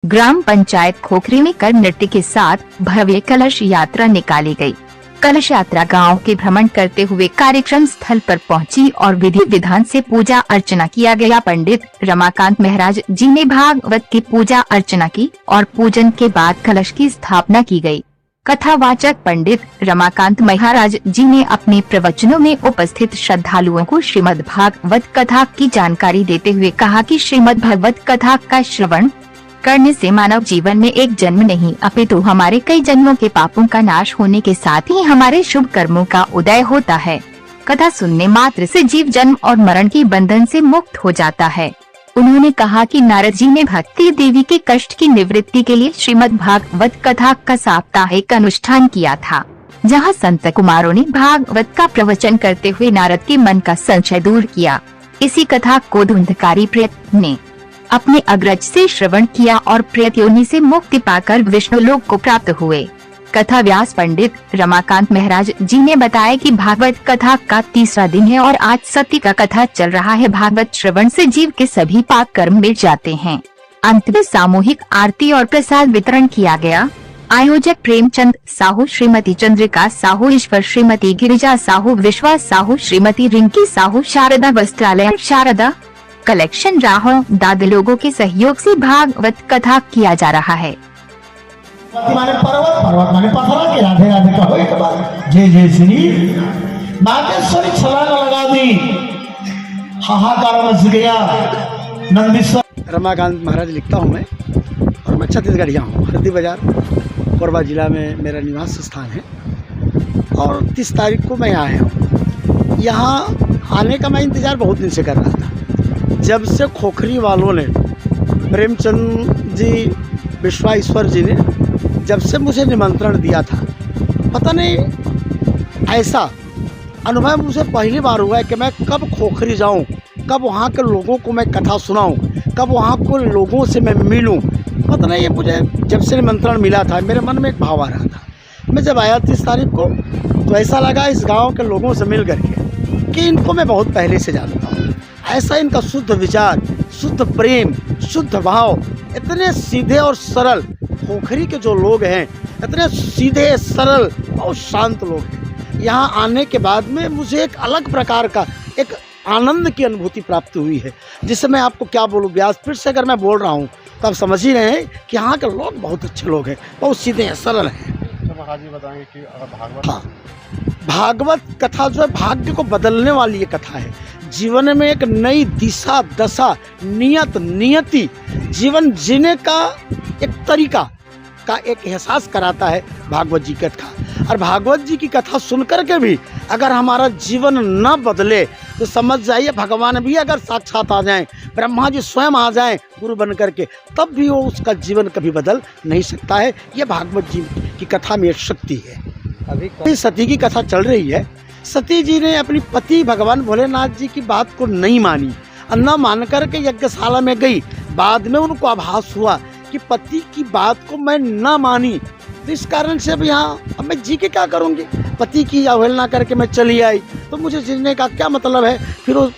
ग्राम पंचायत खोखरी में कर नृत्य के साथ भव्य कलश यात्रा निकाली गई। कलश यात्रा गांव के भ्रमण करते हुए कार्यक्रम स्थल पर पहुंची और विधि विधान से पूजा अर्चना किया गया। पंडित रमाकांत महाराज जी ने भागवत की पूजा अर्चना की और पूजन के बाद कलश की स्थापना की गई। कथावाचक पंडित रमाकांत महाराज जी ने अपने प्रवचनों में उपस्थित श्रद्धालुओं को श्रीमद् भागवत कथा की जानकारी देते हुए कहा कि श्रीमद् भागवत कथा का श्रवण करने से मानव जीवन में एक जन्म नहीं अपितु हमारे कई जन्मों के पापों का नाश होने के साथ ही हमारे शुभ कर्मों का उदय होता है। कथा सुनने मात्र से जीव जन्म और मरण के बंधन से मुक्त हो जाता है। उन्होंने कहा कि नारद जी ने भक्ति देवी के कष्ट की निवृत्ति के लिए श्रीमद् भागवत कथा का साप्ताहिक अनुष्ठान किया था, जहां संत कुमारों ने भागवत का प्रवचन करते हुए नारद के मन का संशय दूर किया। इसी कथा को धुंधकारी प्रेत ने अपने अग्रज से श्रवण किया और प्रेत योनि से मुक्ति पाकर विष्णु लोक को प्राप्त हुए। कथा व्यास पंडित रमाकांत महाराज जी ने बताया कि भागवत कथा का तीसरा दिन है और आज सती का कथा चल रहा है। भागवत श्रवण से जीव के सभी पाप कर्म मिट जाते हैं। अंत में सामूहिक आरती और प्रसाद वितरण किया गया। आयोजक प्रेमचंद साहू, श्रीमती चंद्रिका साहू, ईश्वर, श्रीमती गिरिजा साहू, विश्वास साहू, श्रीमती रिंकी साहू, शारदा वस्त्रालय, शारदा कलेक्शन, राहुल दाद लोगों के सहयोग से भागवत कथा किया जा रहा है। माने पर्वत पर्वत माने पथरा के राधे राधे कहो एक बार जय जय श्री नागेश्वरी छलांग लगा दी, हाहाकार मच गया। नंदीश्वर रमाकांत महाराज लिखता हूँ मैं और मैं छत्तीसगढ़िया हूँ। हरदी बाजार कोरबा जिला में मेरा निवास स्थान है और 30 तारीख को मैं आया हूँ। यहाँ आने का मैं इंतज़ार बहुत दिन से कर रहा था। जब से खोखरी वालों ने, प्रेमचंद जी, विश्वाईश्वर जी ने जब से मुझे निमंत्रण दिया था, पता नहीं ऐसा अनुभव मुझे पहली बार हुआ है कि मैं कब खोखरी जाऊं, कब वहाँ के लोगों को मैं कथा सुनाऊं, कब वहाँ के लोगों से मैं मिलूं। पता नहीं, ये मुझे जब से निमंत्रण मिला था मेरे मन में एक भाव आ रहा था। मैं जब आया 30 तारीख को तो ऐसा लगा इस गाँव के लोगों से मिल करके कि इनको मैं बहुत पहले से जानता हूँ। ऐसा इनका शुद्ध विचार, शुद्ध प्रेम, शुद्ध भाव, इतने सीधे और सरल खोखरी के जो लोग हैं, इतने सीधे सरल और शांत लोग हैं। यहाँ आने के बाद में मुझे एक अलग प्रकार का एक आनंद की अनुभूति प्राप्त हुई है, जिससे मैं आपको क्या बोलूँ। व्यासपीठ से अगर मैं बोल रहा हूँ तो आप समझ ही रहे हैं कि यहाँ के लोग बहुत अच्छे लोग हैं, बहुत सीधे हैं, सरल हैं। बताएंगे कि भागवत कथा जो है भाग्य को बदलने वाली ये कथा है। जीवन में एक नई दिशा, दशा, नियत, नियति, जीवन जीने का एक तरीका का एक एहसास कराता है भागवत जी की कथा। और भागवत जी की कथा सुनकर के भी अगर हमारा जीवन न बदले तो समझ जाइए भगवान भी अगर साक्षात आ जाएं, ब्रह्मा जी स्वयं आ जाएं गुरु बन करके, तब भी वो उसका जीवन कभी बदल नहीं सकता है। ये भागवत जी की कथा में एक शक्ति है। अभी सती की कथा चल रही है। सती जी ने अपनी पति भगवान भोलेनाथ जी की बात को नहीं मानी और न मान करके यज्ञशाला में गई। बाद में उनको आभास हुआ कि पति की बात को मैं न मानी, तो इस कारण से अब यहाँ अब मैं जी के क्या करूँगी। पति की अवहेलना करके मैं चली आई तो मुझे जीने का क्या मतलब है। फिर वो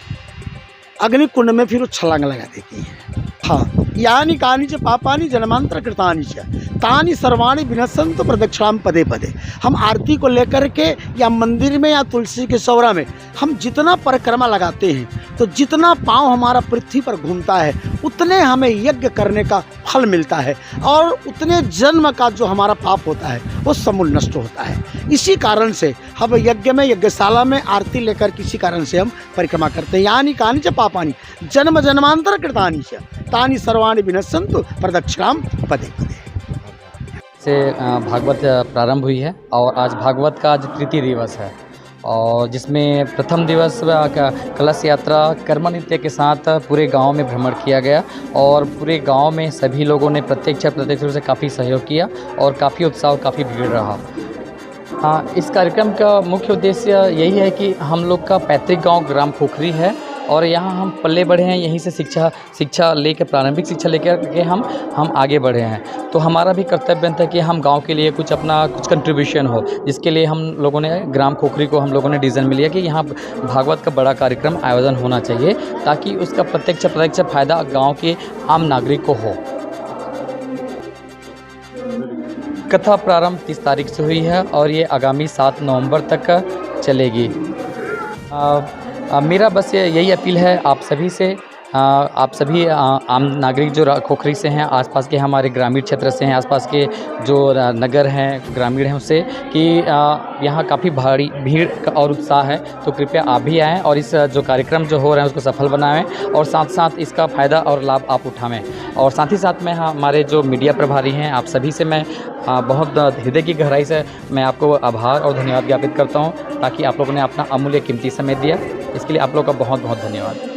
अग्नि कुंड में फिर वो छलांग लगा देती है। हाँ, यानी कानि च पापानि जन्मांतर कृतानि च तानि सर्वाणि विनश्यन्तु प्रदक्षिणाम पदे पदे। हम आरती को लेकर के या मंदिर में या तुलसी के सौरा में हम जितना परिक्रमा लगाते हैं तो जितना पाँव हमारा पृथ्वी पर घूमता है उतने हमें यज्ञ करने का फल मिलता है और उतने जन्म का जो हमारा पाप होता है वो समूल नष्ट होता है। इसी कारण से हम यज्ञ में, यज्ञशाला में आरती लेकर किसी कारण से हम परिक्रमा करते हैं। यानी कानि च पापानि जन्म जन्मांतर कृतानि च तानि सर्वाणि विनश्यन्तु प्रदक्षिणाम पदे पदे। से भागवत प्रारंभ हुई है और आज भागवत का आज तृतीय दिवस है और जिसमें प्रथम दिवस का कलश यात्रा कर्म नृत्य के साथ पूरे गांव में भ्रमण किया गया और पूरे गांव में सभी लोगों ने प्रत्यक्ष रूप से काफ़ी सहयोग किया और काफ़ी उत्साह, काफ़ी भीड़ रहा। हाँ, इस कार्यक्रम का मुख्य उद्देश्य यही है कि हम लोग का पैतृक गांव ग्राम खोखरी है और यहाँ हम पले बढ़े हैं, यहीं से शिक्षा लेकर, प्रारंभिक शिक्षा लेकर के हम आगे बढ़े हैं। तो हमारा भी कर्तव्य था कि हम गांव के लिए कुछ कंट्रीब्यूशन हो, जिसके लिए हम लोगों ने ग्राम खोखरी को हम लोगों ने डिसीजन में लिया कि यहाँ भागवत का बड़ा कार्यक्रम आयोजन होना चाहिए ताकि उसका प्रत्यक्ष फ़ायदा गाँव के आम नागरिक को हो। कथा प्रारंभ 30 तारीख से हुई है और ये आगामी 7 नवंबर तक चलेगी। मेरा बस यही अपील है आप सभी से, आप सभी आम नागरिक जो खोखरी से हैं, आसपास के हमारे ग्रामीण क्षेत्र से हैं, आसपास के जो नगर हैं, ग्रामीण हैं, उससे कि यहाँ काफ़ी भारी भीड़ और उत्साह है, तो कृपया आप भी आएँ और इस जो कार्यक्रम जो हो रहे हैं उसको सफल बनाएं और साथ साथ इसका फ़ायदा और लाभ आप उठाएं। और साथ ही साथ में हमारे जो मीडिया प्रभारी हैं, आप सभी से मैं बहुत हृदय की गहराई से मैं आपको आभार और धन्यवाद ज्ञापित करता हूँ, ताकि आप लोगों ने अपना अमूल्य कीमती समय दिया। इसके लिए आप लोगों का बहुत बहुत धन्यवाद।